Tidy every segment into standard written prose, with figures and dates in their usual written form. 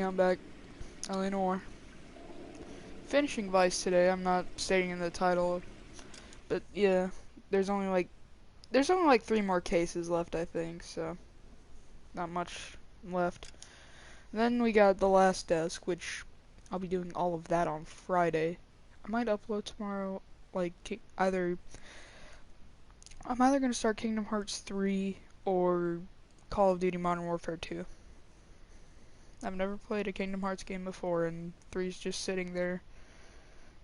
I'm back. Noire. Finishing Vice today. I'm not stating in the title, but yeah, there's only like 3 more cases left, I think. So not much left. Then we got The Last Desk, which I'll be doing all of that on Friday. I might upload tomorrow. I'm either gonna start Kingdom Hearts 3 or Call of Duty Modern Warfare 2. I've never played a Kingdom Hearts game before, and 3's just sitting there.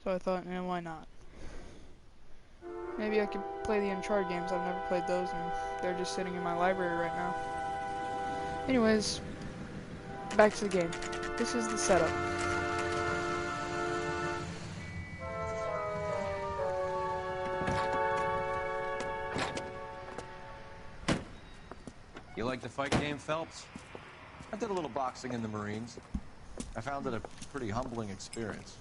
So I thought, why not? Maybe I could play the Uncharted games. I've never played those, and they're just sitting in my library right now. Anyways, back to the game. This is the setup. You like the fight game, Phelps? I did a little boxing in the Marines. I found it a pretty humbling experience.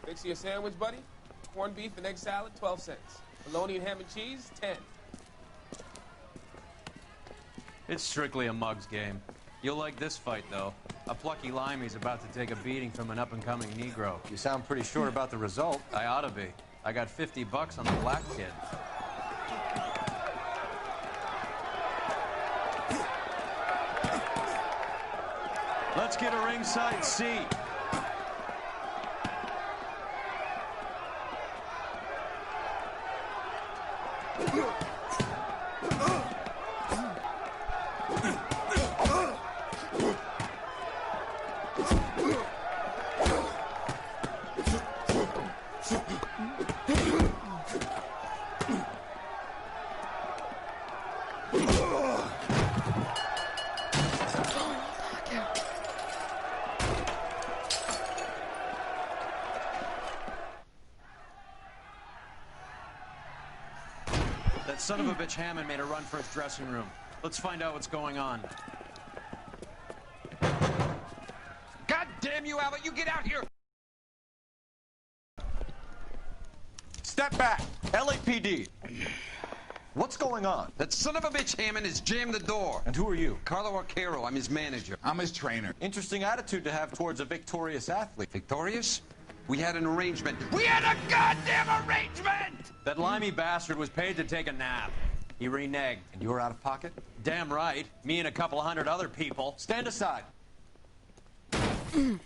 Fix you a sandwich, buddy? Corned beef and egg salad, 12 cents. Bologna and ham and cheese, 10. It's strictly a mug's game. You'll like this fight, though. A plucky limey's about to take a beating from an up-and-coming Negro. You sound pretty sure about the result. I ought to be. I got $50 on the black kid. Let's get a ringside seat. That son of a bitch Hammond made a run for his dressing room. Let's find out what's going on. God damn you, Albert! You get out here! Step back! LAPD! What's going on? That son of a bitch Hammond has jammed the door. And who are you? Carlo Arcaro, I'm his manager. I'm his trainer. Interesting attitude to have towards a victorious athlete. Victorious? We had an arrangement. We had a goddamn arrangement! That limey bastard was paid to take a nap. He reneged. And you were out of pocket? Damn right. Me and a couple hundred other people. Stand aside. Alright,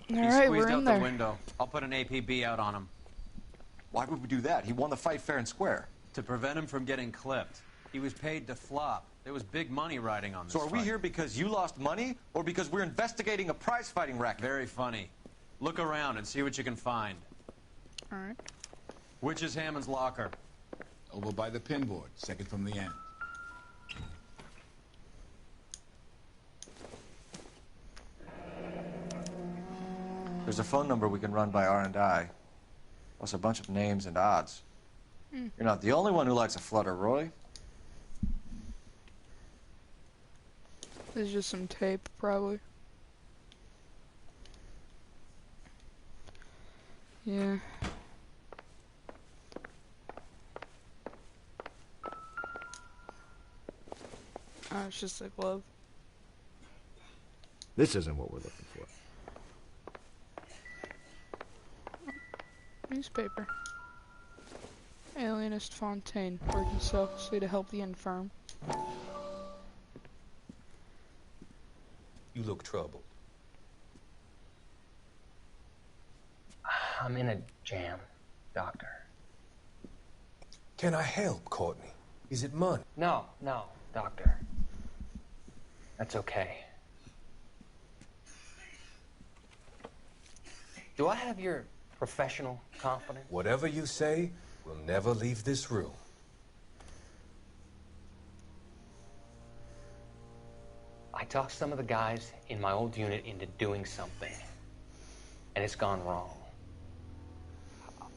He squeezed we're in out there. the window. I'll put an APB out on him. Why would we do that? He won the fight fair and square. To prevent him from getting clipped. He was paid to flop. There was big money riding on this So are we fight. here because you lost money, or because we're investigating a prize-fighting racket? Very funny. Look around and see what you can find. Alright. Which is Hammond's locker? Over by the pinboard, second from the end. There's a phone number we can run by R&I, plus a bunch of names and odds. You're not the only one who likes a flutter, Roy. This is just some tape, probably. Yeah. Oh, it's just a glove. This isn't what we're looking for. Newspaper. Alienist Fontaine, working selflessly to help the infirm. You look troubled. I'm in a jam, Doctor. Can I help, Courtney? Is it money? No, Doctor. That's okay. Do I have your professional confidence? Whatever you say, we'll never leave this room. I talked some of the guys in my old unit into doing something, and it's gone wrong.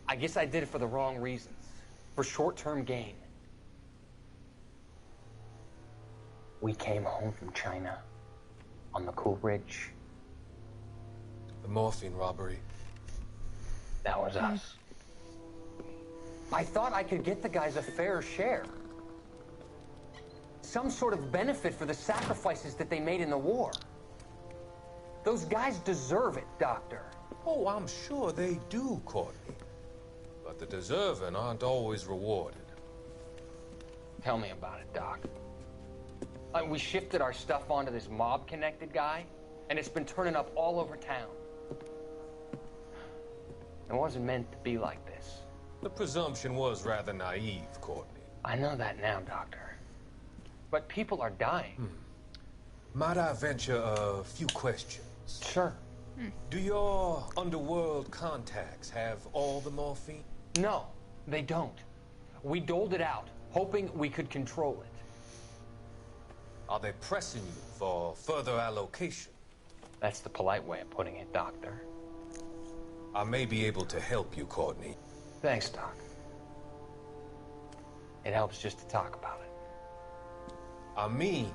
I guess I did it for the wrong reasons, for short-term gain. We came home from China on the Cool Ridge. The morphine robbery. was us. I thought I could get the guys a fair share. Some sort of benefit for the sacrifices that they made in the war. Those guys deserve it, Doctor. Oh, I'm sure they do, Courtney. But the deserving aren't always rewarded. Tell me about it, Doc. We shifted our stuff onto this mob-connected guy, and it's been turning up all over town. It wasn't meant to be like this. The presumption was rather naive, Courtney. I know that now, Doctor. But people are dying. Might I venture a few questions? Sure. Do your underworld contacts have all the morphine? No, they don't. We doled it out, hoping we could control it. Are they pressing you for further allocation? That's the polite way of putting it, Doctor. I may be able to help you, Courtney. Thanks, Doc. It helps just to talk about it. I mean,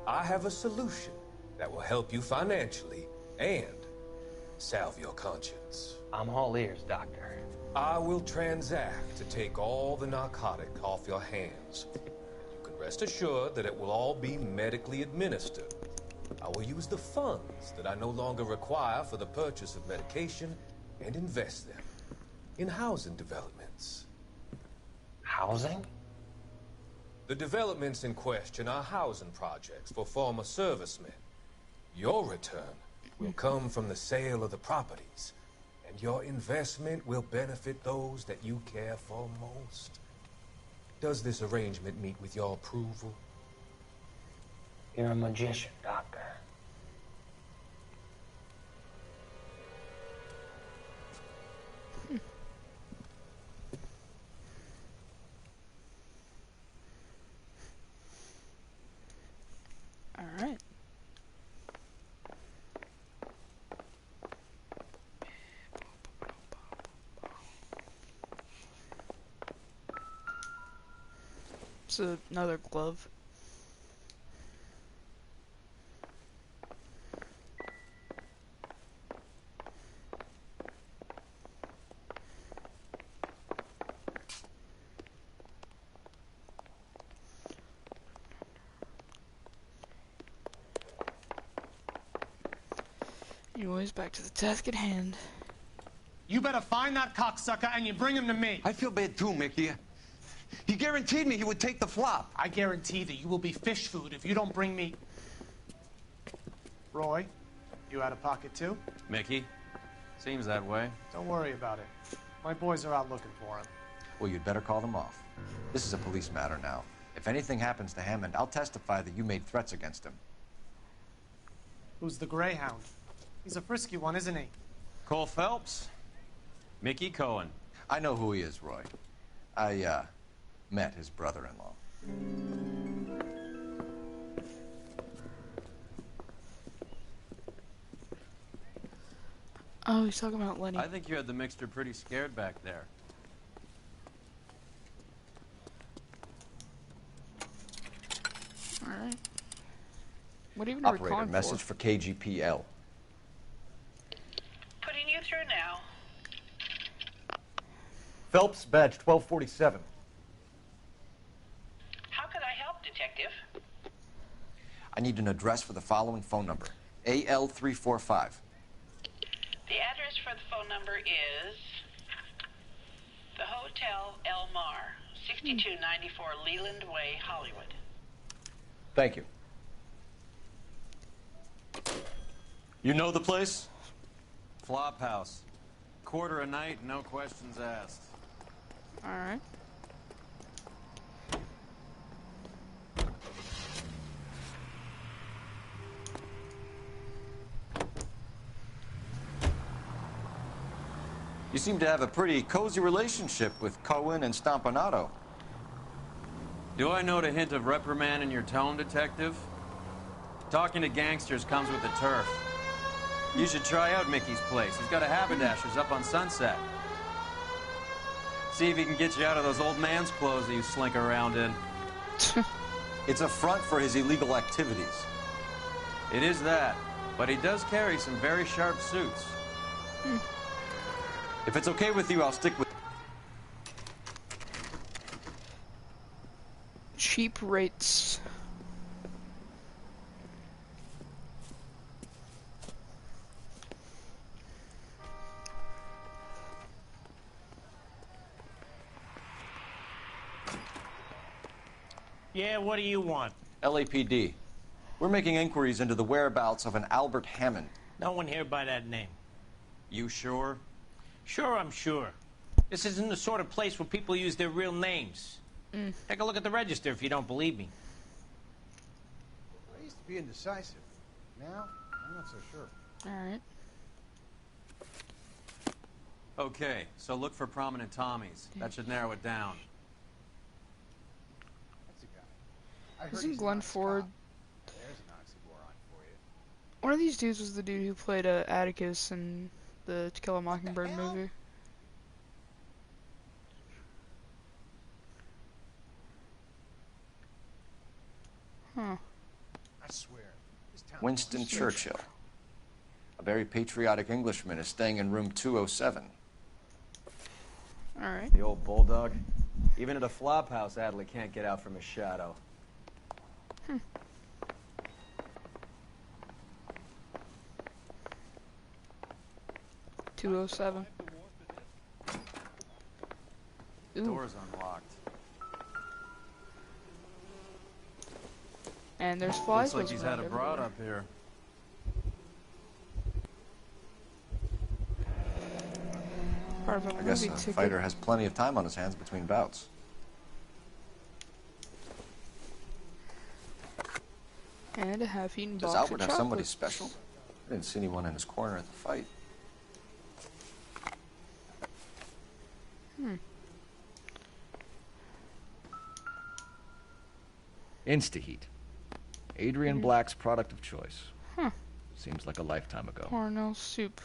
I have a solution that will help you financially and salve your conscience. I'm all ears, Doctor. I will transact to take all the narcotic off your hands. You can rest assured that it will all be medically administered. I will use the funds that I no longer require for the purchase of medication and invest them in housing developments. Housing? The developments in question are housing projects for former servicemen. Your return will come from the sale of the properties, and your investment will benefit those that you care for most. Does this arrangement meet with your approval? You're a magician, Doctor. All right. It's another glove. Anyways, back to the task at hand. You better find that cocksucker and you bring him to me. I feel bad too, Mickey. He guaranteed me he would take the flop. I guarantee that you will be fish food if you don't bring me... Roy, you out of pocket too? Mickey? Seems that way. Don't worry about it. My boys are out looking for him. Well, you'd better call them off. This is a police matter now. If anything happens to Hammond, I'll testify that you made threats against him. Who's the Greyhound? He's a frisky one, isn't he? Cole Phelps? Mickey Cohen. I know who he is, Roy. I, met his brother-in-law. Oh, he's talking about Lenny. I think you had the mixture pretty scared back there. All right. What even are we Operator, calling message for KGPL. Putting you through now. Phelps, badge 1247. How could I help, Detective? I need an address for the following phone number. AL345. The address for the phone number is the Hotel El Mar, 6294 Leland Way, Hollywood. Thank you. You know the place? Flop house. Quarter a night, no questions asked. All right. You seem to have a pretty cozy relationship with Cohen and Stompanato. Do I note a hint of reprimand in your tone, Detective? Talking to gangsters comes with the turf. You should try out Mickey's place. He's got a haberdasher's up on Sunset. See if he can get you out of those old man's clothes that you slink around in. It's a front for his illegal activities. It is that, but he does carry some very sharp suits. If it's okay with you, I'll stick with... Cheap rates. Yeah, what do you want? LAPD. We're making inquiries into the whereabouts of an Albert Hammond. No one here by that name. You sure? Sure, I'm sure. This isn't the sort of place where people use their real names. Take a look at the register if you don't believe me. I used to be indecisive. Now, I'm not so sure. Alright. Okay, so look for prominent Tommies. That should narrow it down. That's a guy. I heard Isn't he's Glenn not a Ford... cop. There's an oxymoron for you. One of these dudes was the dude who played Atticus in the To Kill a Mockingbird movie. Huh. I swear. This town Winston Churchill. A very patriotic Englishman is staying in room 207. Alright. The old bulldog. Even at a flop house, Adley can't get out from his shadow. 207. Ooh. Door's unlocked. And there's flies. Looks like he's had a broad up here. Part of a I guess movie a ticket. fighter has plenty of time on his hands between bouts. And a half-eaten Does box Albert of have somebody chocolates. special? I didn't see anyone in his corner at the fight. Instaheat. Adrian Black's product of choice. Huh. Seems like a lifetime ago. Cornell soup.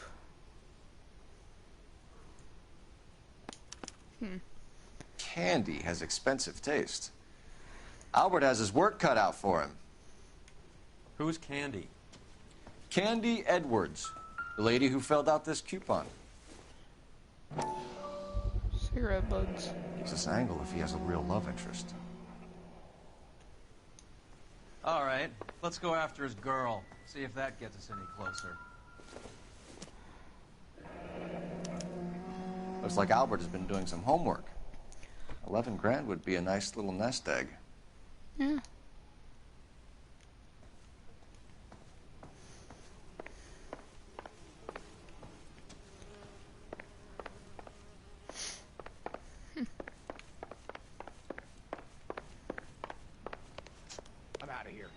Candy has expensive taste. Albert has his work cut out for him. Who's Candy? Candy Edwards, the lady who filled out this coupon. Cigarette buds. Gives us an angle if he has a real love interest. All right, let's go after his girl. See if that gets us any closer. Looks like Albert has been doing some homework. 11 grand would be a nice little nest egg. Yeah. I'm out of here.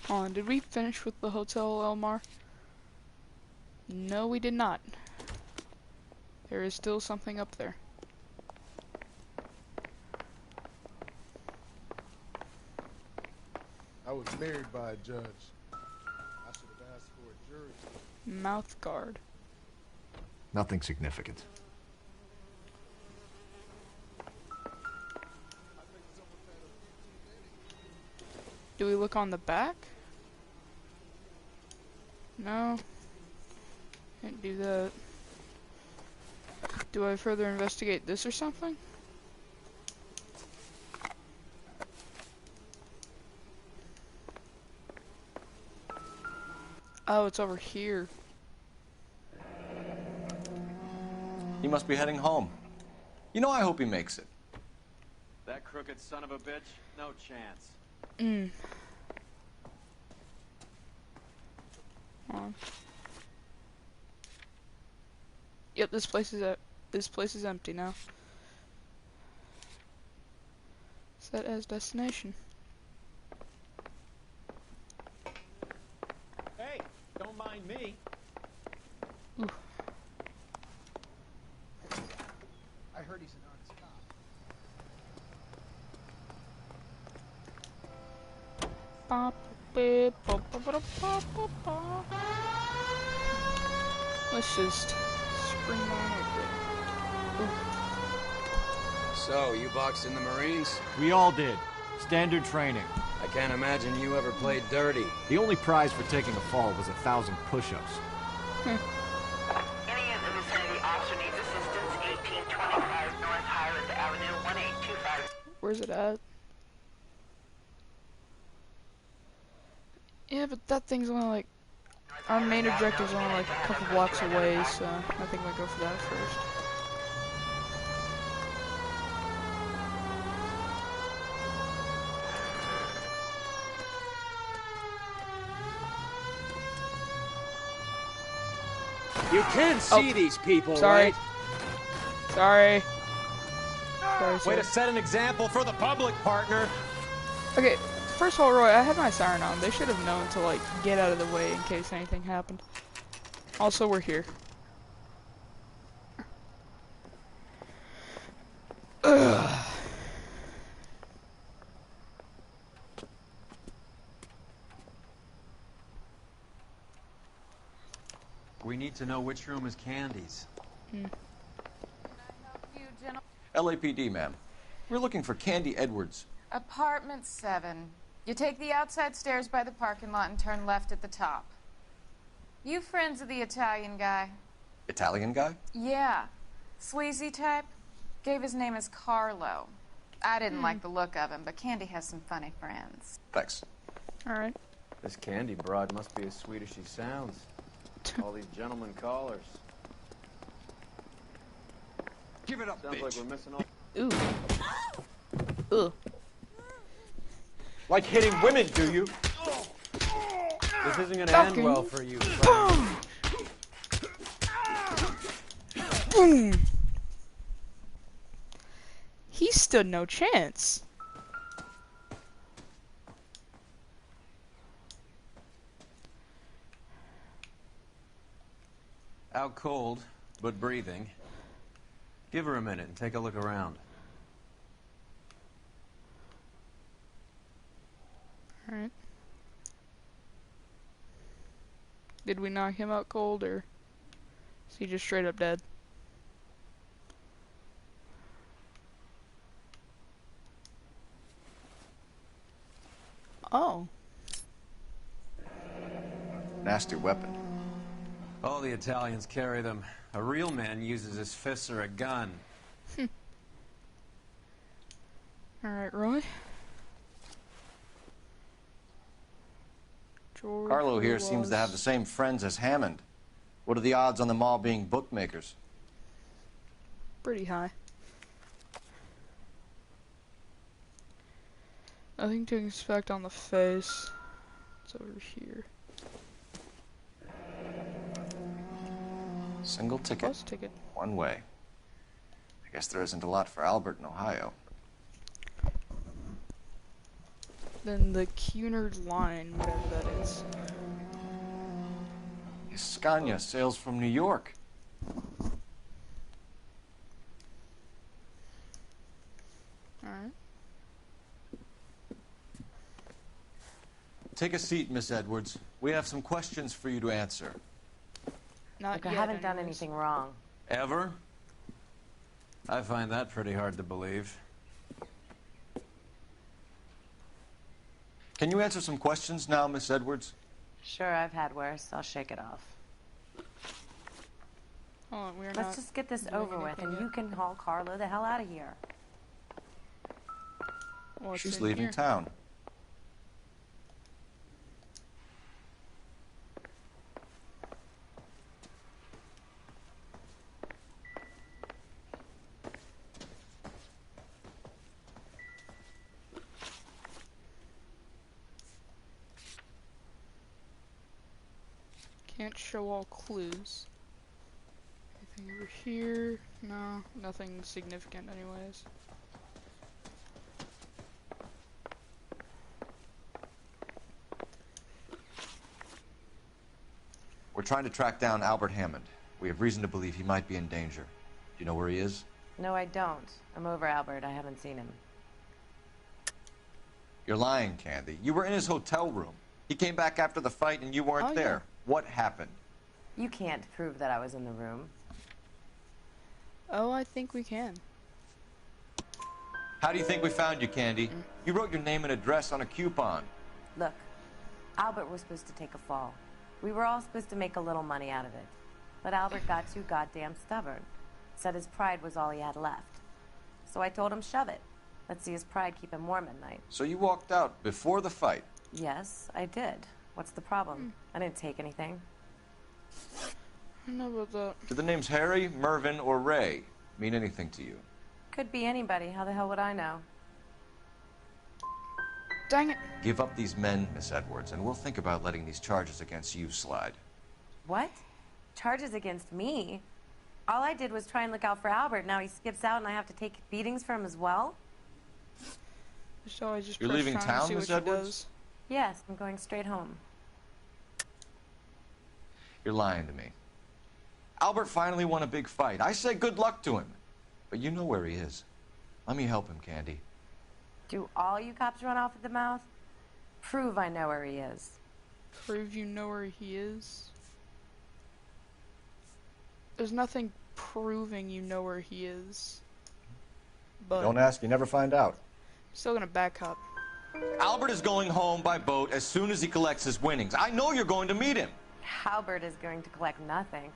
Hold on, did we finish with the Hotel Elmar? No, we did not. There is still something up there. I was married by a judge. I should have asked for a jury. Mouth guard. Nothing significant. Do we look on the back? No. Can't do that. Do I further investigate this or something? Oh, it's over here. He must be heading home. You know, I hope he makes it. That crooked son of a bitch? No chance. Hold on. Yep, this place is empty now. Set as destination. Hey, don't mind me. Ooh. I heard he's an honest cop. Bop, beep, bop, bop, bop, bop, bop, bop. Let's just spring on over it. Ooh. So, you boxed in the Marines? We all did. Standard training. I can't imagine you ever played dirty. The only prize for taking a fall was 1,000 push-ups. Any of Where's it at? Yeah, but that thing's only like... Our main objective's only like a couple blocks away, so I think we'll go for that first. You can see these people, sorry. right? Sorry. Way to set an example for the public, partner. Okay, first of all, Roy, I had my siren on. They should have known to, like, get out of the way in case anything happened. Also, we're here. Ugh. We need to know which room is Candy's. LAPD, ma'am. We're looking for Candy Edwards. Apartment 7. You take the outside stairs by the parking lot and turn left at the top. You friends of the Italian guy? Italian guy? Yeah. Sleazy type. Gave his name as Carlo. I didn't like the look of him, but Candy has some funny friends. Thanks. Alright. This Candy broad must be as sweet as she sounds. All these gentlemen callers. Give it up, Sounds bitch. like we're missing all... Ooh. Ugh. Like hitting women, do you? This isn't gonna end well for you. Boom! He stood no chance. Out cold, but breathing. Give her a minute and take a look around. Alright. Did we knock him out cold, or is he just straight up dead? Oh. Nasty weapon. All the Italians carry them. A real man uses his fists or a gun. Alright, Roy. George Carlo here seems to have the same friends as Hammond. What are the odds on them all being bookmakers? Pretty high. Nothing to inspect on the face. It's over here. Single ticket. Bus ticket. One way. I guess there isn't a lot for Albert in Ohio. Then the Cunard line, whatever that is. Scania sails from New York. Alright. Take a seat, Miss Edwards. We have some questions for you to answer. Not Look, I haven't done anything wrong. Ever? I find that pretty hard to believe. Can you answer some questions now, Miss Edwards? Sure, I've had worse. I'll shake it off. Oh, we're Let's just get this over with, and you can haul Carlo the hell out of here. She's leaving town. Can't show all clues. Anything over here? No, nothing significant anyways. We're trying to track down Albert Hammond. We have reason to believe he might be in danger. Do you know where he is? No, I don't. I'm over Albert. I haven't seen him. You're lying, Candy. You were in his hotel room. He came back after the fight and you weren't there. What happened? You can't prove that I was in the room. Oh, I think we can. How do you think we found you, Candy? You wrote your name and address on a coupon. Look, Albert was supposed to take a fall. We were all supposed to make a little money out of it. But Albert got too goddamn stubborn. Said his pride was all he had left. So I told him, shove it. Let's see his pride keep him warm at night. So you walked out before the fight? Yes, I did. What's the problem? I didn't take anything. I know about that. Do the names Harry, Mervyn, or Ray mean anything to you? Could be anybody. How the hell would I know? Dang it. Give up these men, Miss Edwards, and we'll think about letting these charges against you slide. What? Charges against me? All I did was try and look out for Albert. Now he skips out and I have to take beatings for him as well? So I just You're press leaving trying to town, see Miss what she Edwards? does. Yes, I'm going straight home. You're lying to me. Albert finally won a big fight. I say good luck to him. But you know where he is. Let me help him, Candy. Do all you cops run off at the mouth? Prove I know where he is. Prove you know where he is? There's nothing proving you know where he is. But Don't ask, you never find out. still gonna back up. Albert is going home by boat as soon as he collects his winnings. I know you're going to meet him. Albert is going to collect nothing.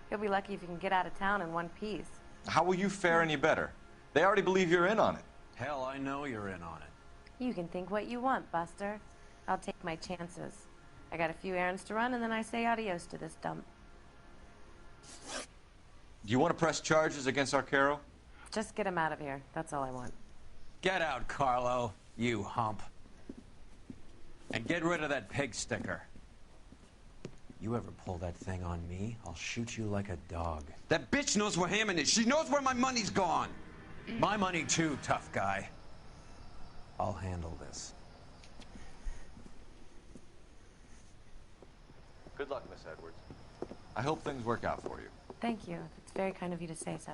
He'll be lucky if he can get out of town in one piece. How will you fare any better? They already believe you're in on it. Hell, I know you're in on it. You can think what you want, Buster. I'll take my chances. I got a few errands to run, and then I say adios to this dump. Do you want to press charges against Arcaro? Just get him out of here. That's all I want. Get out, Carlo, you hump. And get rid of that pig sticker. You ever pull that thing on me, I'll shoot you like a dog. That bitch knows where Hammond is. She knows where my money's gone. My money too, tough guy. I'll handle this. Good luck, Miss Edwards. I hope things work out for you. Thank you. It's very kind of you to say so.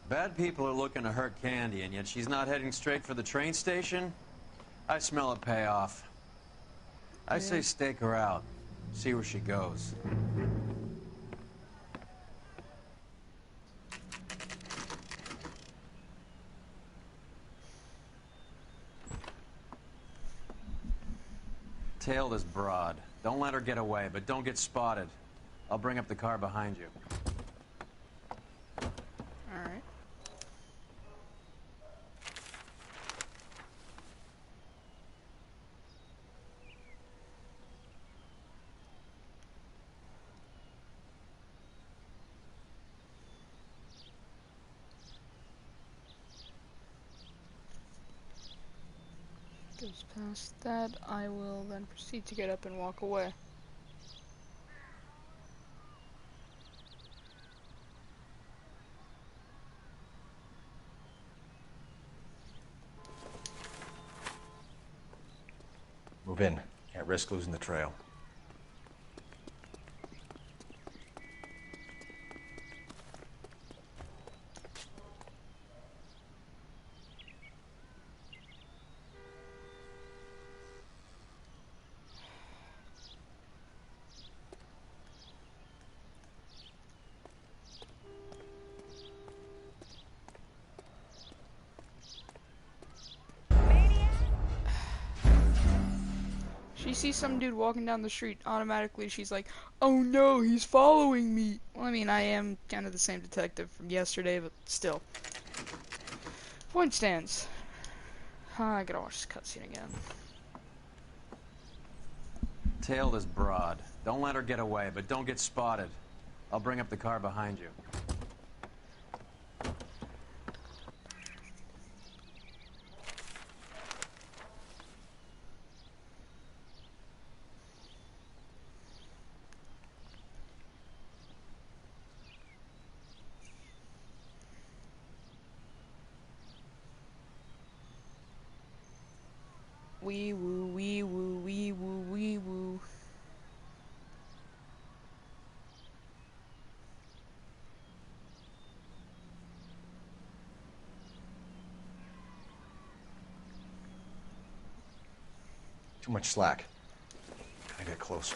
Bad people are looking to hurt Candy, and yet she's not heading straight for the train station? I smell a payoff. I say stake her out. See where she goes. Tail this broad. Don't let her get away, but don't get spotted. I'll bring up the car behind you. Alright. Goes past that, I will then proceed to get up and walk away. Move in. Can't risk losing the trail. She sees some dude walking down the street, automatically she's like, oh no, he's following me. Well, I mean, I am kind of the same detective from yesterday, but still. Point stands. I gotta watch this cutscene again. Tail this broad. Don't let her get away, but don't get spotted. I'll bring up the car behind you. Wee woo, wee woo, wee woo, wee woo. Too much slack. Gotta get closer.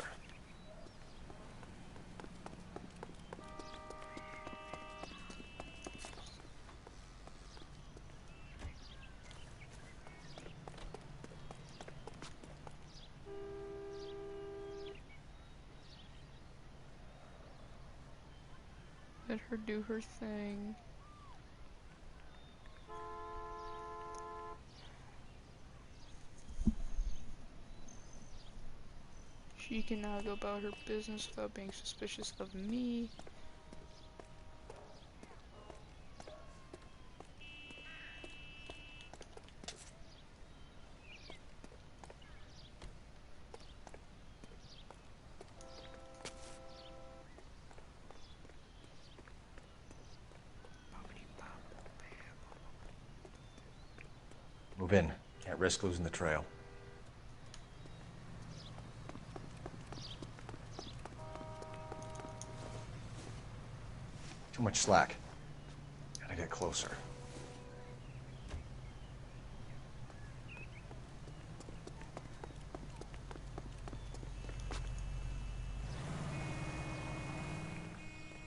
Let her do her thing. She can now go about her business without being suspicious of me. Move in. Can't risk losing the trail. Too much slack. Gotta get closer.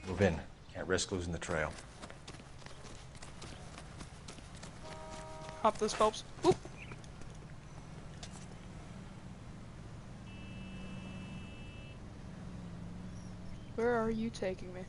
Move in. Can't risk losing the trail. Hop this helps. Oop. Where are you taking me?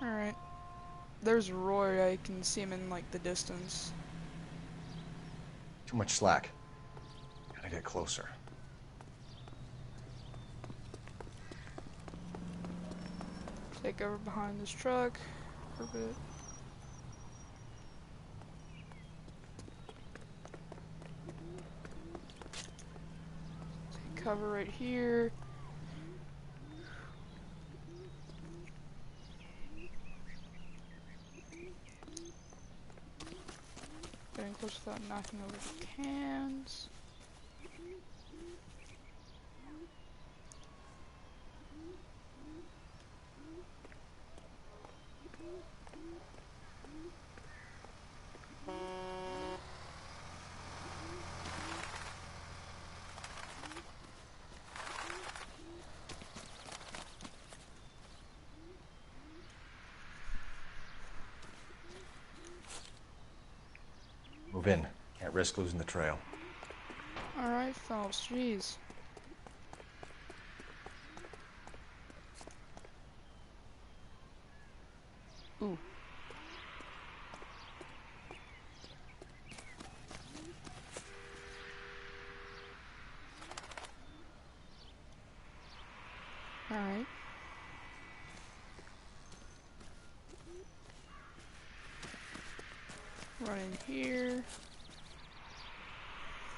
Alright. There's Roy, I can see him in like the distance. Too much slack. Gotta get closer. Take over behind this truck for a bit. Take cover right here. Getting close without knocking over the cans. Move in. Can't risk losing the trail. Alright, fellas, jeez. Ooh. Alright. Run in here.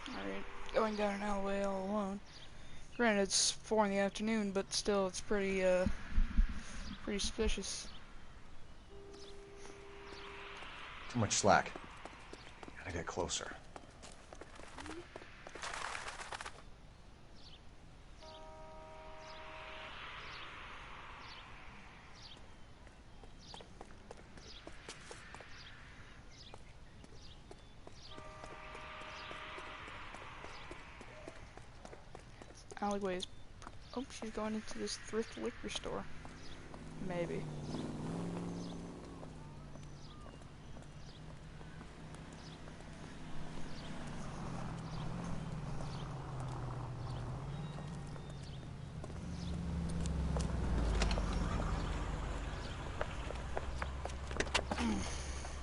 Alright, going down an alleyway all alone. Granted, it's 4 in the afternoon, but still, it's pretty suspicious. Too much slack. Gotta get closer. Alleyways. Oh, she's going into this thrift liquor store. Maybe.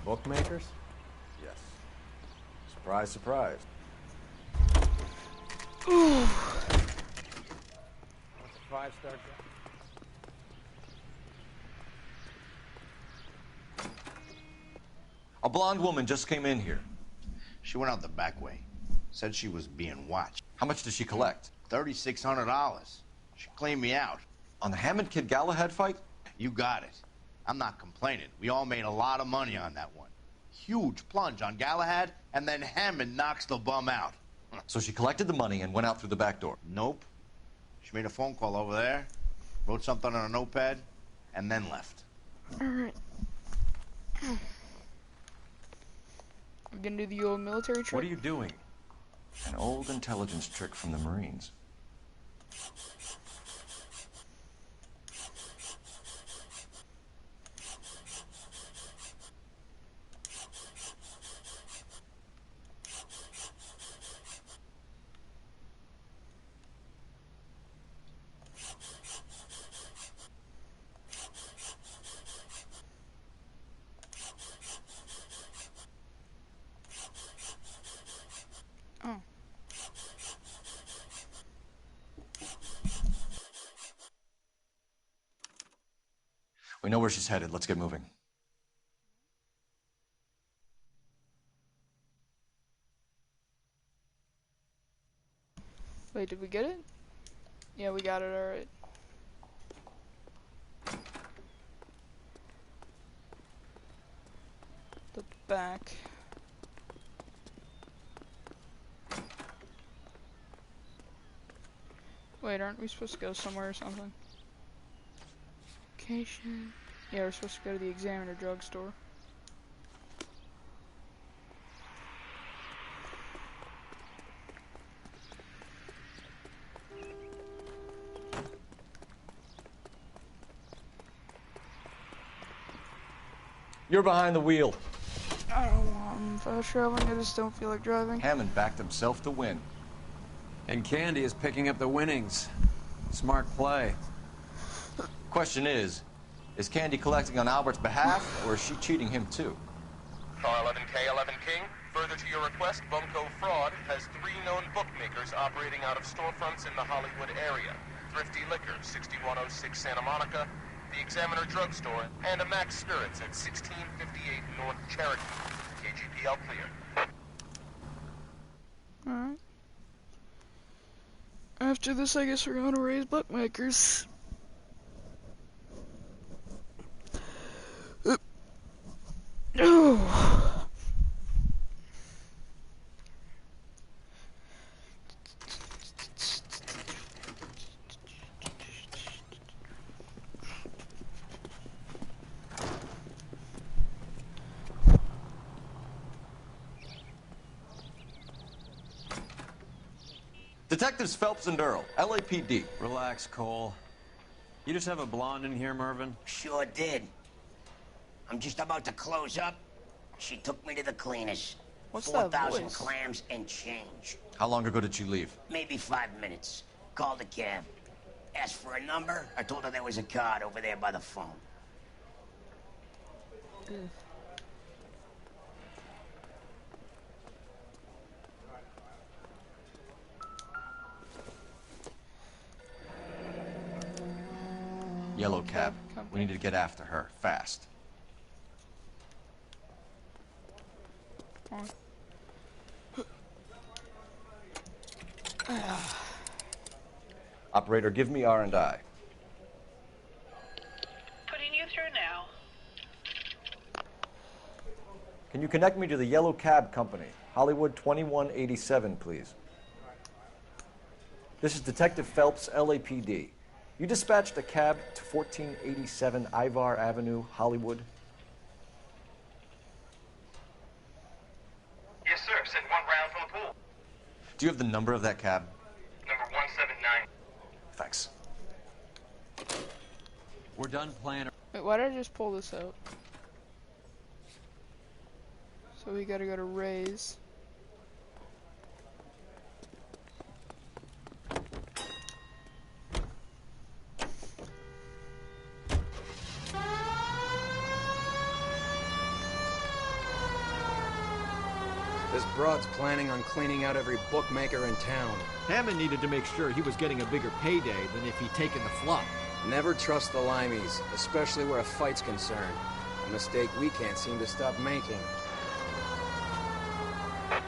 Bookmakers? Yes. Surprise, surprise. Ooh. What's a 5-star job? A blonde woman just came in here. She went out the back way. Said she was being watched. How much did she collect? $3,600. She cleaned me out. On the Hammond Kid Galahad fight? You got it. I'm not complaining. We all made a lot of money on that one. Huge plunge on Galahad, and then Hammond knocks the bum out. So she collected the money and went out through the back door? Nope. She made a phone call over there, wrote something on a notepad, and then left. Alright. I'm gonna do the old military trick. What are you doing? An old intelligence trick from the Marines. Oh. We know where she's headed. Let's get moving. Wait, did we get it? Yeah, we got it, alright. The back. Wait, aren't we supposed to go somewhere or something? Location. Yeah, we're supposed to go to the Examiner drugstore. You're behind the wheel. I don't want fast traveling, I just don't feel like driving. Hammond backed himself to win. And Candy is picking up the winnings. Smart play. Question is Candy collecting on Albert's behalf, or is she cheating him too? Car 11K, 11 King. Further to your request, Bumco Fraud has 3 known bookmakers operating out of storefronts in the Hollywood area. Thrifty Liquor, 6106 Santa Monica, the Examiner Drugstore, and a Max Spirits at 1658 North Cherokee. KGPL clear. Alright. After this, I guess we're going to raise bookmakers. Oh. Detectives Phelps and Earl, LAPD. Relax, Cole. You just have a blonde in here, Mervyn? Sure did. I'm just about to close up. She took me to the cleaners. What's that 4,000 voice? clams and change. How long ago did she leave? Maybe 5 minutes. Called a cab. Asked for a number. I told her there was a card over there by the phone. Yellow cab. We need to get after her, fast. Operator, give me R&I. Putting you through now. Can you connect me to the Yellow Cab Company? Hollywood 2187, please. This is Detective Phelps, LAPD. You dispatched a cab to 1487 Ivar Avenue, Hollywood? Yes, sir. Send one round from the pool. Do you have the number of that cab? Number 179. Thanks. We're done playing. Wait, why did I just pull this out? So we gotta go to Ray's. This broad's planning on cleaning out every bookmaker in town. Hammond needed to make sure he was getting a bigger payday than if he'd taken the flop. Never trust the limeys, especially where a fight's concerned. A mistake we can't seem to stop making.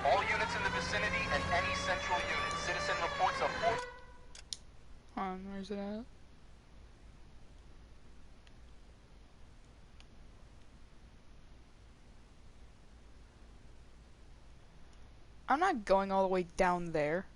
All units in the vicinity and any central unit. Citizen reports a Hold on, where's it at? I'm not going all the way down there.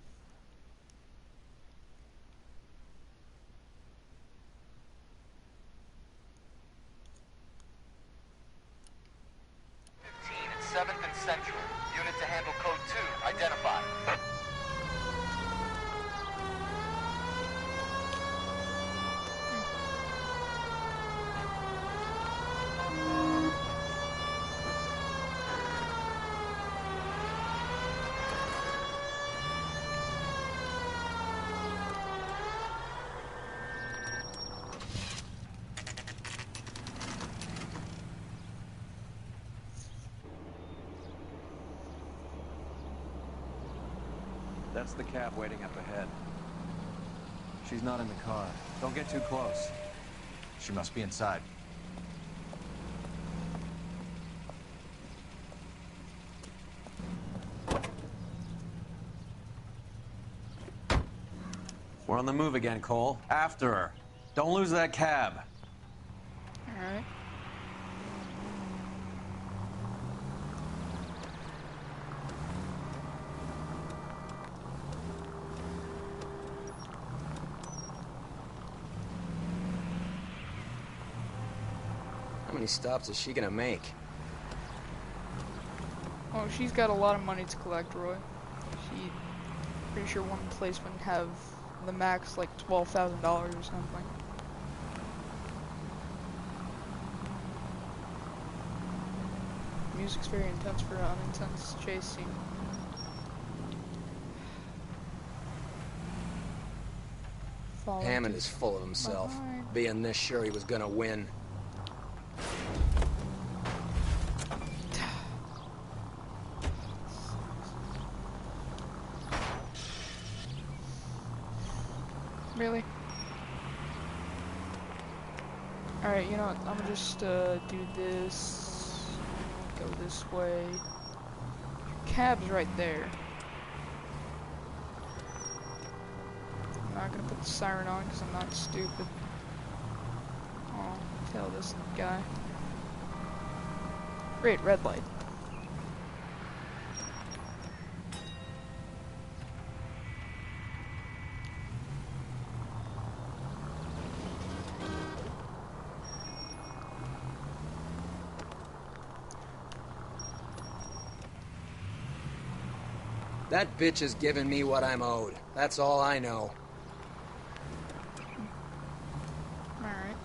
At 7th and Central. Unit to handle code 2. Identify. That's the cab waiting up ahead. She's not in the car. Don't get too close. She must be inside. We're on the move again, Cole. After her. Don't lose that cab. Alright. How many stops is she gonna make? Oh, she's got a lot of money to collect, Roy. She, pretty sure one placement have the max like $12,000 or something. Music's very intense for an intense chase scene. Hammond is full of himself, being this sure he was gonna win. Really? Alright, you know what? I'm gonna just do this. Go this way. Cab's right there. I'm not gonna put the siren on because I'm not stupid. Oh, tell this guy. Great, red light. That bitch is giving me what I'm owed. That's all I know. Alright.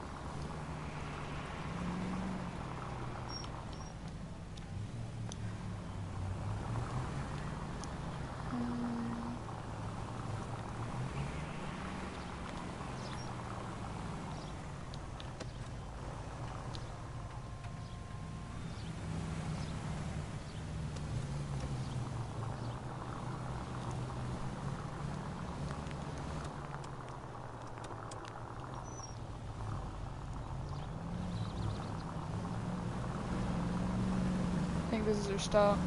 I think this is her stop.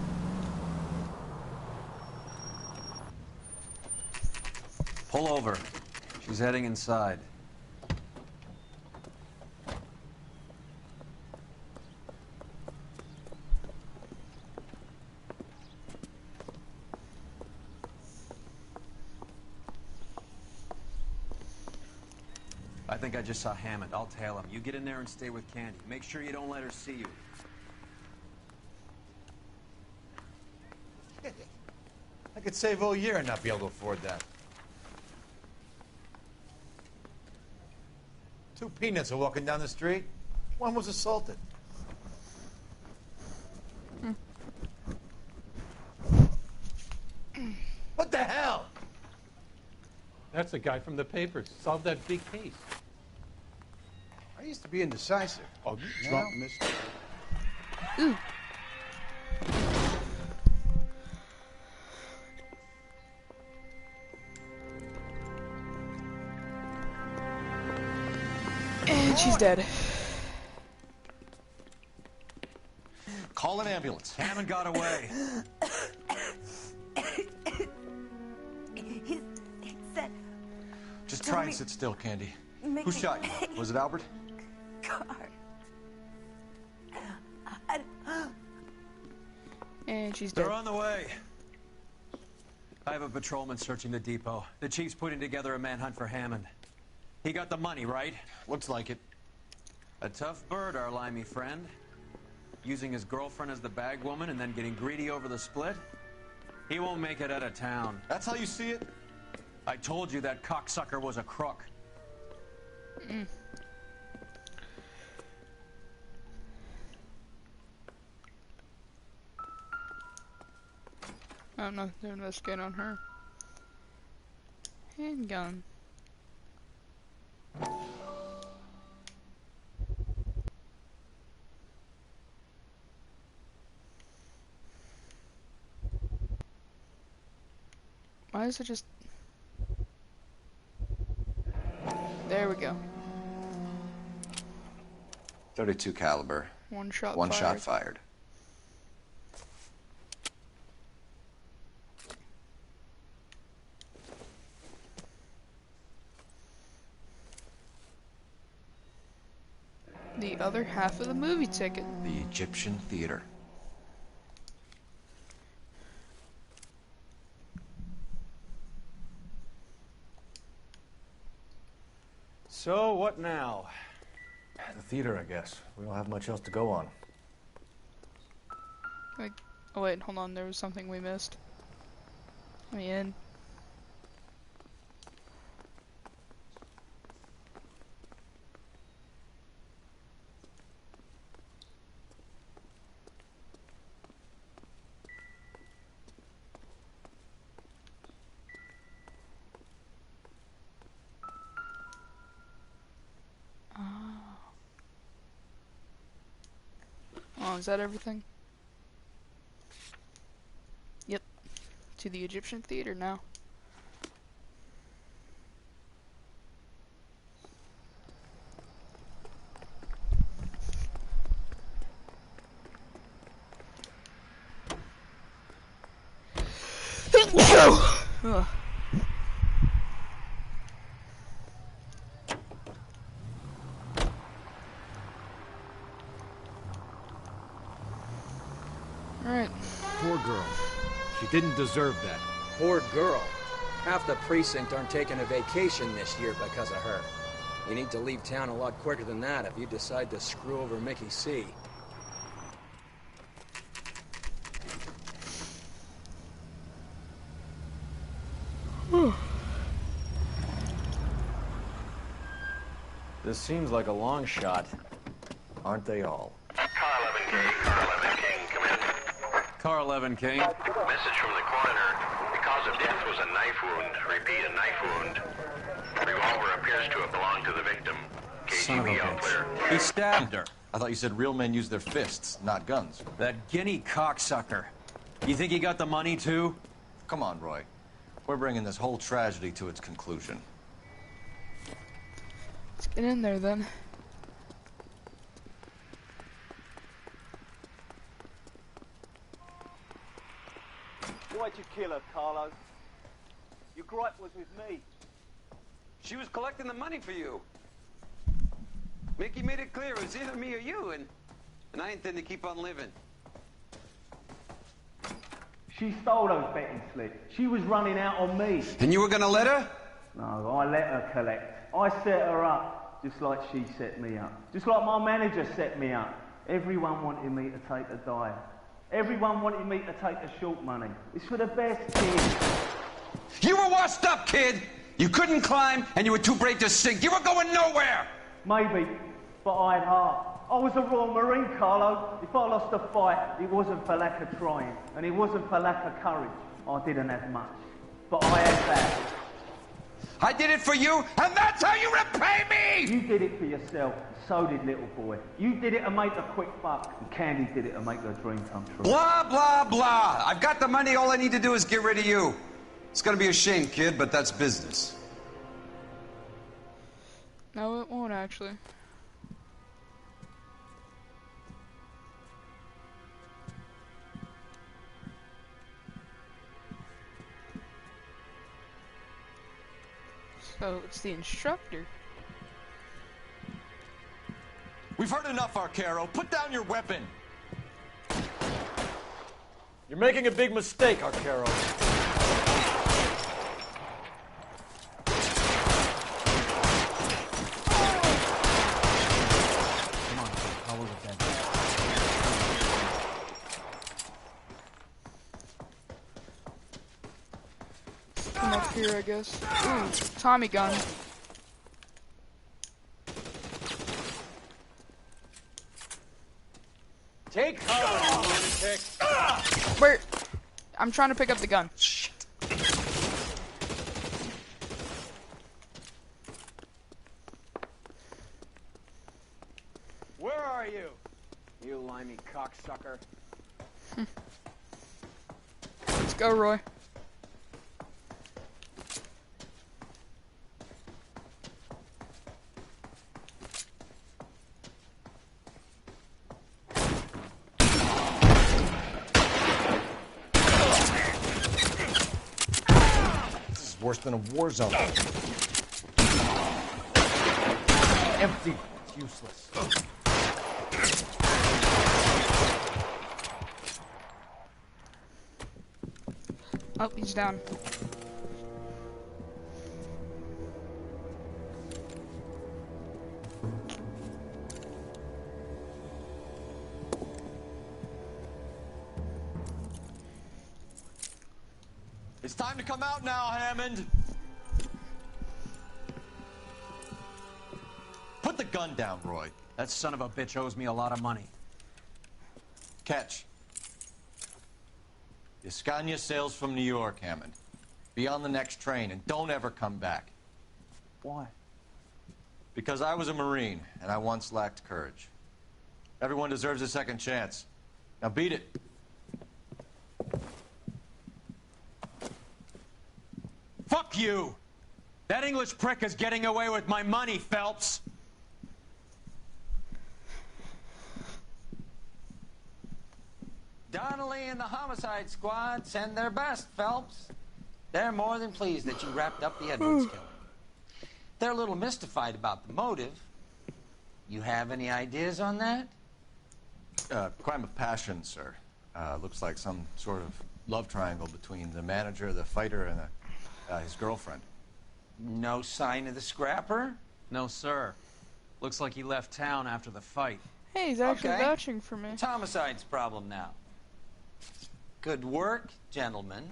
Pull over. She's heading inside. I think I just saw Hammond. I'll tail him. You get in there and stay with Candy. Make sure you don't let her see you. I could save all year and not be able to afford that. 2 peanuts are walking down the street. One was assaulted. What the hell? That's the guy from the papers. Solved that big case. I used to be indecisive. Oh, Trump missed it. Ooh. And she's dead. Call an ambulance. Hammond got away. He said... Just try and sit still, Candy. Make Who me- shot you? Was it Albert? Car. And she's They're dead. on the way. I have a patrolman searching the depot. The chief's putting together a manhunt for Hammond. He got the money, right? Looks like it. A tough bird, our limey friend. Using his girlfriend as the bag woman and then getting greedy over the split. He won't make it out of town. That's how you see it? I told you that cocksucker was a crook. I don't know, they're investigating on her. Handgun. Why is it just... There we go. .32 caliber. One shot One fired. shot fired. The other half of the movie ticket. The Egyptian Theater. So, what now? The theater, I guess. We don't have much else to go on. Like, oh wait, hold on, there was something we missed. Let me in. Oh, is that everything? Yep. To the Egyptian Theater now. Ugh. Alright. Poor girl. She didn't deserve that. Poor girl. Half the precinct aren't taking a vacation this year because of her. You need to leave town a lot quicker than that if you decide to screw over Mickey C. This seems like a long shot. Aren't they all? Car 11 King. Message from the coroner. The cause of death was a knife wound. Repeat, a knife wound. Revolver appears to have belonged to the victim. Son of a KGB all clear. bitch. He stabbed her. I thought you said real men use their fists, not guns. That guinea cocksucker. You think he got the money too? Come on, Roy. We're bringing this whole tragedy to its conclusion. Let's get in there then. Why'd you kill her, Carlo? Your gripe was with me. She was collecting the money for you. Mickey made it clear it was either me or you, and I intend to keep on living. She stole those betting slips. She was running out on me. And you were gonna let her? No, I let her collect. I set her up, just like she set me up. Just like my manager set me up. Everyone wanted me to take a dive. Everyone wanted me to take the short money. It's for the best, kid. You were washed up, kid! You couldn't climb, and you were too brave to sink. You were going nowhere! Maybe, but I had heart. I was a Royal Marine, Carlo. If I lost a fight, it wasn't for lack of trying, and it wasn't for lack of courage. I didn't have much, but I had that. I did it for you, and that's how you repay me! You did it for yourself, so did little boy. You did it to make a quick buck, and Candy did it to make her dream come true. Blah, blah, blah. I've got the money, all I need to do is get rid of you. It's gonna be a shame, kid, but that's business. No, it won't actually. So it's the instructor. We've heard enough, Arcaro. Put down your weapon. You're making a big mistake, Arcaro. guess. Ooh, Tommy gun. Take cover, you lunatic. Where? I'm trying to pick up the gun. Shit. Where are you? You limey cocksucker. Let's go, Roy. This is worse than a war zone. Empty. It's useless. Oh, he's down. It's time to come out now, Hammond. Put the gun down, Roy. That son of a bitch owes me a lot of money. Catch. The Escania sails from New York, Hammond. Be on the next train and don't ever come back. Why? Because I was a Marine and I once lacked courage. Everyone deserves a second chance. Now beat it. Fuck you! That English prick is getting away with my money, Phelps! Donnelly and the homicide squad send their best, Phelps. They're more than pleased that you wrapped up the Edwards killing. They're a little mystified about the motive. You have any ideas on that? Crime of passion, sir. Looks like some sort of love triangle between the manager, the fighter, and his girlfriend. No sign of the scrapper? No, sir. Looks like he left town after the fight. Hey, he's actually vouching for me. It's homicide's problem now. Good work, gentlemen.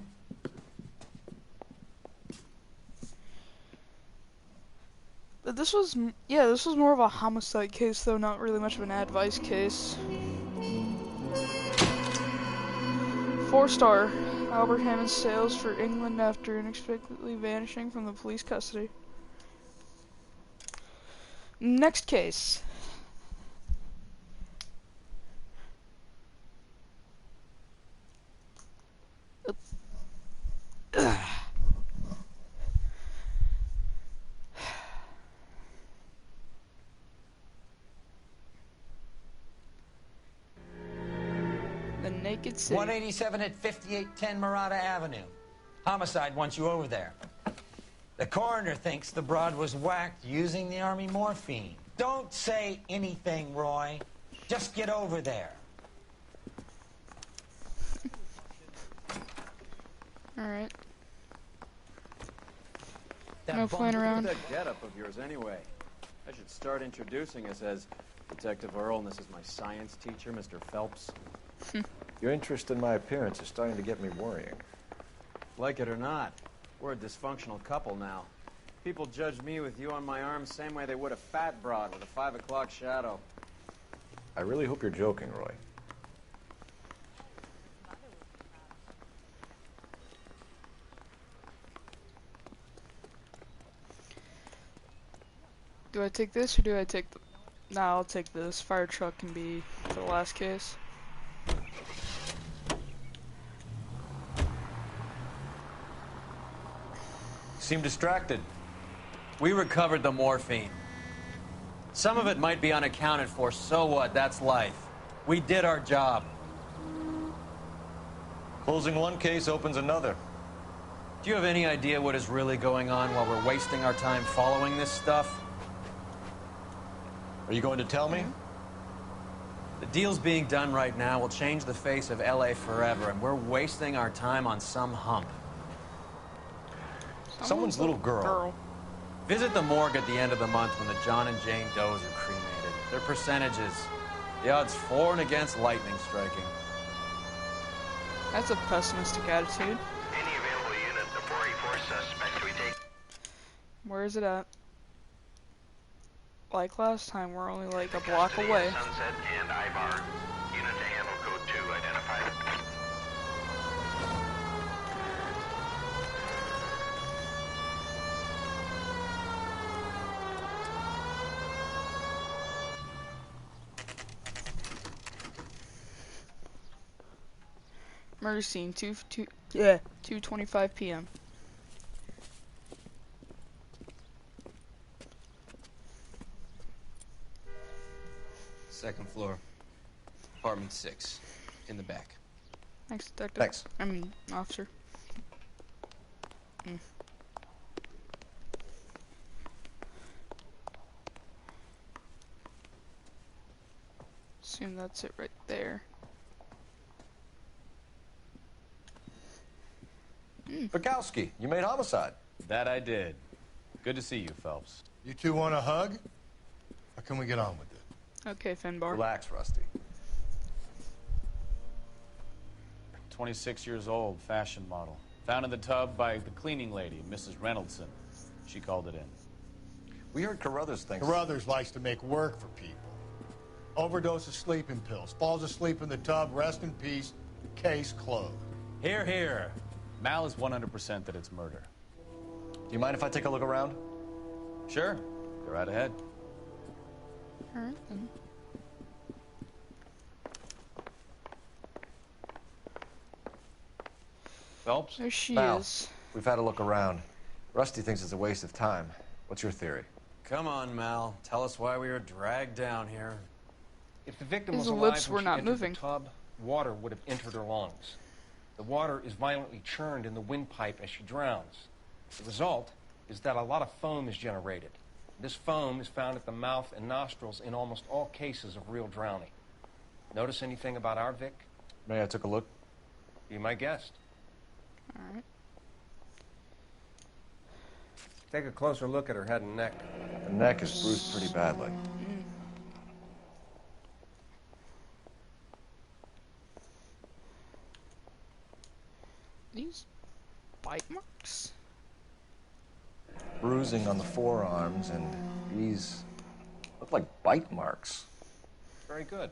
But this was, yeah, this was more of a homicide case, though, not really much of an advice case. 4-star. Albert Hammond sails for England after inexplicably vanishing from the police custody. Next case. The Naked City. 187 at 5810 Murata Avenue. Homicide wants you over there. The coroner thinks the broad was whacked using the army morphine. Don't say anything, Roy. Just get over there. Alright. That No playing around. That getup of yours, anyway. I should start introducing us as Detective Earl, and this is my science teacher, Mr. Phelps. Your interest in my appearance is starting to get me worrying. Like it or not, we're a dysfunctional couple now. People judge me with you on my arm same way they would a fat broad with a 5 o'clock shadow. I really hope you're joking, Roy. Do I take this or do I take the... Nah, I'll take this. Fire truck can be for the last case. Seem distracted. We recovered the morphine. Some of it might be unaccounted for, so what? That's life. We did our job. Closing one case opens another. Do you have any idea what is really going on while we're wasting our time following this stuff? Are you going to tell me? The deals being done right now will change the face of LA forever, and we're wasting our time on some hump. Someone's little girl. Visit the morgue at the end of the month when the John and Jane Does are cremated. Their percentages. The odds for and against lightning striking. That's a pessimistic attitude. Any available units to 484 suspect. We take. Where is it at? Like last time, we're only like a block away. Sunset and Ivar. Unit to handle code 2 identified. Murder scene, 2:25 p.m. Second floor. Apartment 6. In the back. Thanks, detective. Thanks. I mean, officer. Assume that's it right there. Bukowski, you made homicide. That I did. Good to see you, Phelps. You two want a hug? Or can we get on with it? Okay, Finbar. Relax, Rusty. 26 years old, fashion model. Found in the tub by the cleaning lady, Mrs. Reynoldson. She called it in. We heard Carruthers thinks... Carruthers likes to make work for people. Overdose of sleeping pills. Falls asleep in the tub. Rest in peace. Case closed. Here, here. Mal is 100% that it's murder. Do you mind if I take a look around? Sure. Go right ahead. Alright, then. Phelps? There she Mal, is. we've had a look around. Rusty thinks it's a waste of time. What's your theory? Come on, Mal. Tell us why we were dragged down here. If the victim His was lips alive were when she not entered moving. the tub, water would have entered her lungs. The water is violently churned in the windpipe as she drowns. The result is that a lot of foam is generated. This foam is found at the mouth and nostrils in almost all cases of real drowning. Notice anything about our Vic? May I take a look? Be my guest. Alright. Take a closer look at her head and neck. The neck is bruised pretty badly. These bite marks? Bruising on the forearms, and these look like bite marks. Very good.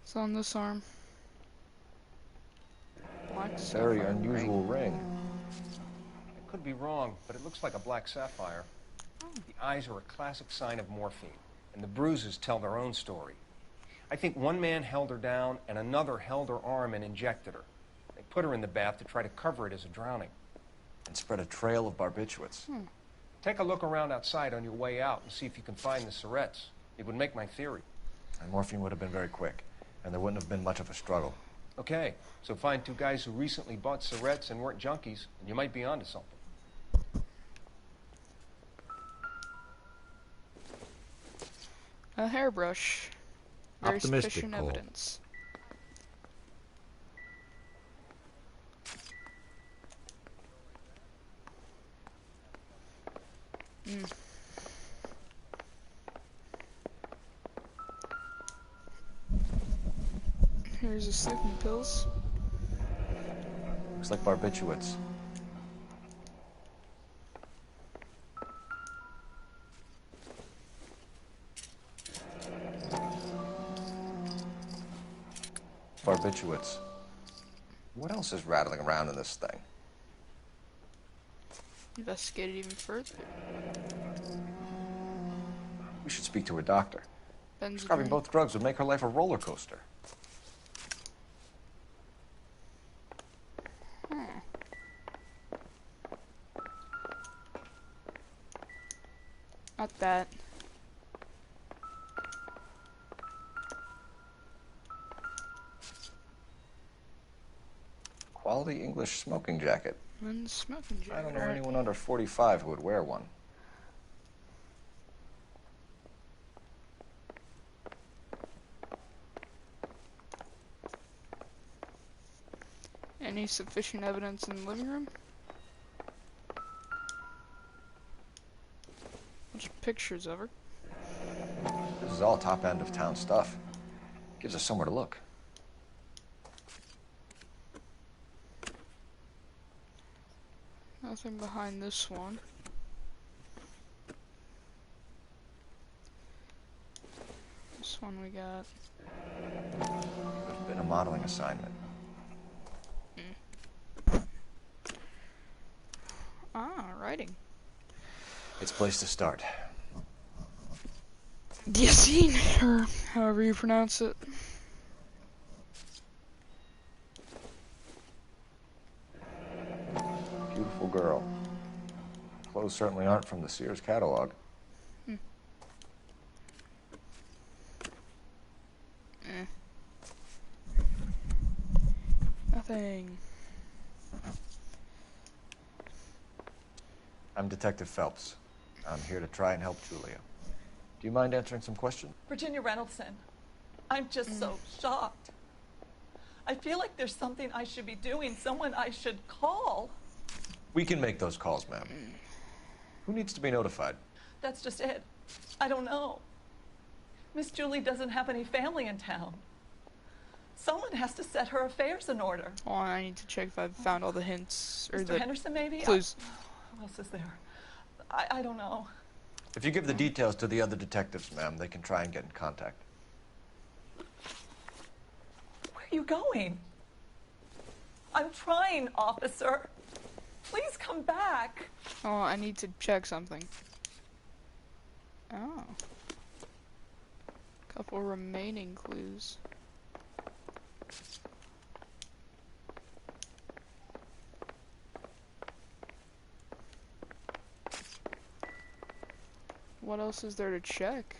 It's on this arm. Black Very sapphire unusual ring. I could be wrong, but it looks like a black sapphire. The eyes are a classic sign of morphine, and the bruises tell their own story. I think one man held her down, and another held her arm and injected her. They put her in the bath to try to cover it as a drowning. And spread a trail of barbiturates. Take a look around outside on your way out and see if you can find the syrettes. It would make my theory. And morphine would have been very quick, and there wouldn't have been much of a struggle. Okay, so find two guys who recently bought syrettes and weren't junkies, and you might be onto something. A hairbrush. Very Optimistic, sufficient Cole. evidence. Here's the sleeping pills. Looks like barbiturates. Barbiturates. What else is rattling around in this thing? Investigate it even further. We should speak to her doctor. Prescribing Benzodrine. both drugs would make her life a roller coaster. Not that. Quality English smoking jacket. Men's smoking jacket. I don't know Alright. anyone under 45 who would wear one. Any sufficient evidence in the living room? pictures of her. This is all top end of town stuff. Gives us somewhere to look. Nothing behind this one. This one we got. Could have been a modeling assignment. Ah, writing. It's a place to start. Yassine, or however you pronounce it. Beautiful girl. Clothes certainly aren't from the Sears catalog. Nothing. I'm Detective Phelps. I'm here to try and help Julia. Do you mind answering some questions? Virginia Reynoldson, I'm just so shocked. I feel like there's something I should be doing, someone I should call. We can make those calls, ma'am. Who needs to be notified? That's just it. I don't know. Miss Julie doesn't have any family in town. Someone has to set her affairs in order. Oh, I need to check if I've found all the hints or Mr. the Henderson, maybe? clues. What else is there? I don't know. If you give the details to the other detectives, ma'am, they can try and get in contact. Where are you going? I'm trying, officer. Please come back. Oh, I need to check something. Oh. Couple remaining clues. What else is there to check?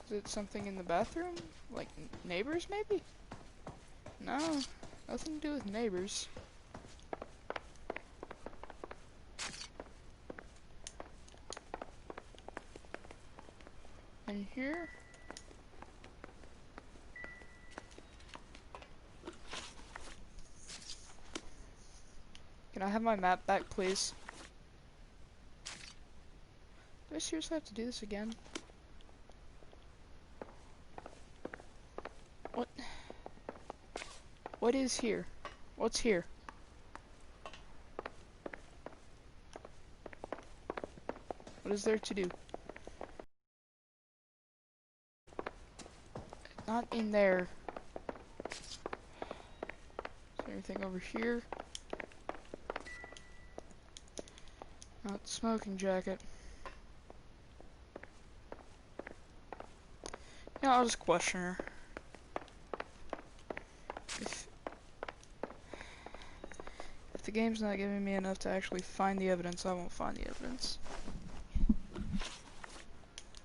Is it something in the bathroom? Like neighbors, maybe? No, nothing to do with neighbors. And here? Can I have my map back, please? Do I seriously have to do this again? What? What is here? What's here? What is there to do? Not in there. Is there anything over here? Not smoking jacket. Yeah, I'll just question her. If the game's not giving me enough to actually find the evidence, I won't find the evidence.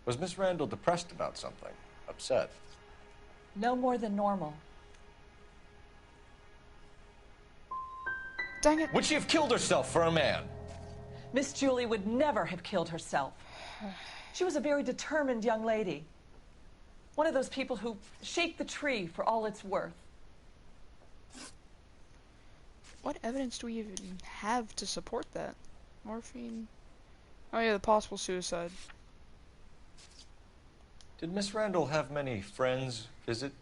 Was Miss Randall depressed about something? Upset? No more than normal. Dang it! Would she have killed herself for a man? Miss Julie would never have killed herself. She was a very determined young lady. One of those people who shake the tree for all it's worth. What evidence do we even have to support that? Morphine? Oh yeah, the possible suicide. Did Miss Randall have many friends visit?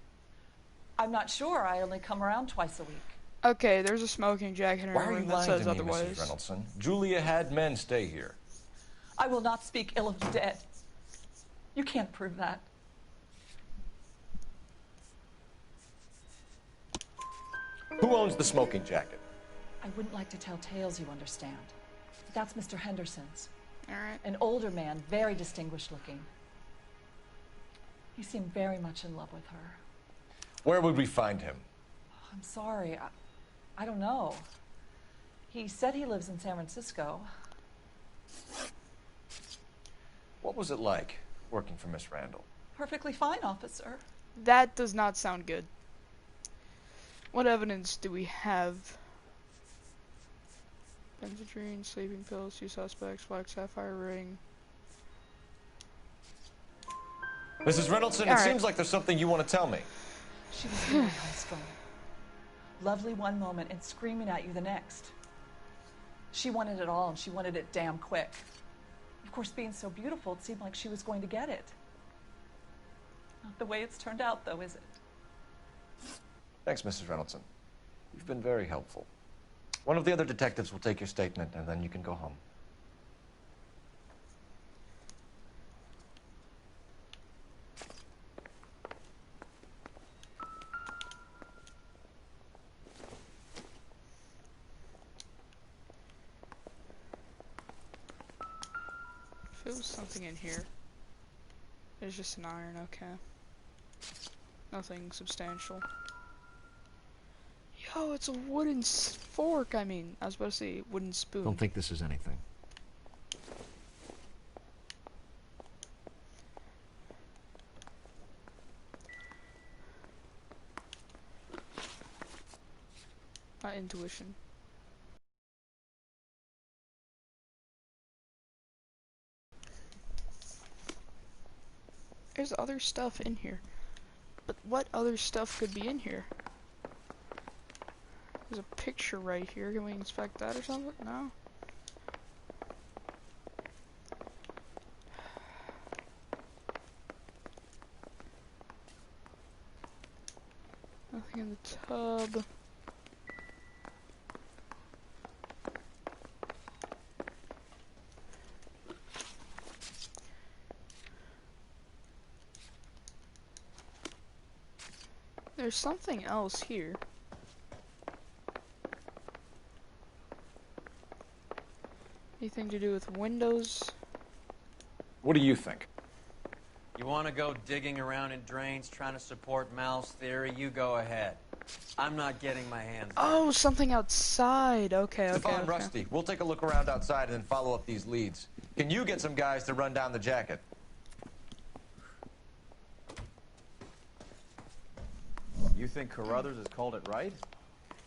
I'm not sure. I only come around twice a week. Okay, there's a smoking jacket in her Why are you room that lying says to me, otherwise. Mrs. Reynoldson? Julia had men stay here. I will not speak ill of the dead. You can't prove that. Who owns the smoking jacket? I wouldn't like to tell tales, you understand. But that's Mr. Henderson's. All right. An older man, very distinguished looking. He seemed very much in love with her. Where would we find him? I'm sorry. I don't know. He said he lives in San Francisco. What was it like working for Miss Randall? Perfectly fine, officer. That does not sound good. What evidence do we have? Benzodrine, sleeping pills, 2 suspects, black sapphire ring. Mrs. Reynoldson, it seems like there's something you want to tell me. She was very high strung. Lovely one moment and screaming at you the next. She wanted it all, and she wanted it damn quick. Of course, being so beautiful, it seemed like she was going to get it. Not the way it's turned out, though, is it? Thanks, Mrs. Reynolds. You've been very helpful. One of the other detectives will take your statement, and then you can go home. If it was something in here. There's just an iron, okay. Nothing substantial. Yo, it's a wooden fork, I mean. I was about to say wooden spoon. Don't think this is anything. My intuition. There's other stuff in here. But what other stuff could be in here? There's a picture right here. Can we inspect that or something? No. Nothing in the tub. There's something else here. Anything to do with windows? What do you think? You want to go digging around in drains trying to support Mal's theory? You go ahead. I'm not getting my hands dirty. Oh, something outside. Okay, okay. Stefan, Okay. Rusty, we'll take a look around outside and then follow up these leads. Can you get some guys to run down the jacket? You think Carruthers has called it right?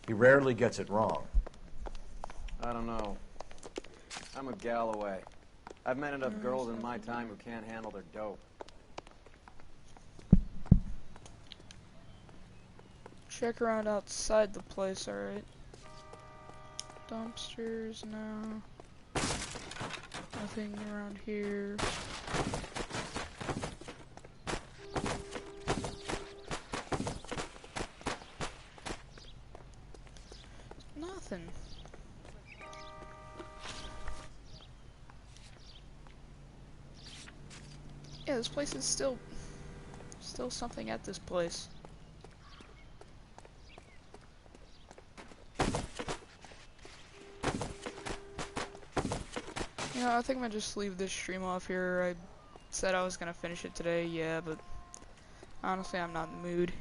He rarely gets it wrong. I don't know. I'm a Galloway. I've met enough girls in my time who can't handle their dope. Check around outside the place, alright. Dumpsters, no. Nothing around here. Nothing. Yeah, this place is still something at this place. You know, I think I'm gonna just leave this stream off here. I said I was gonna finish it today, yeah, but honestly I'm not in the mood.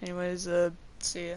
Anyways, see ya.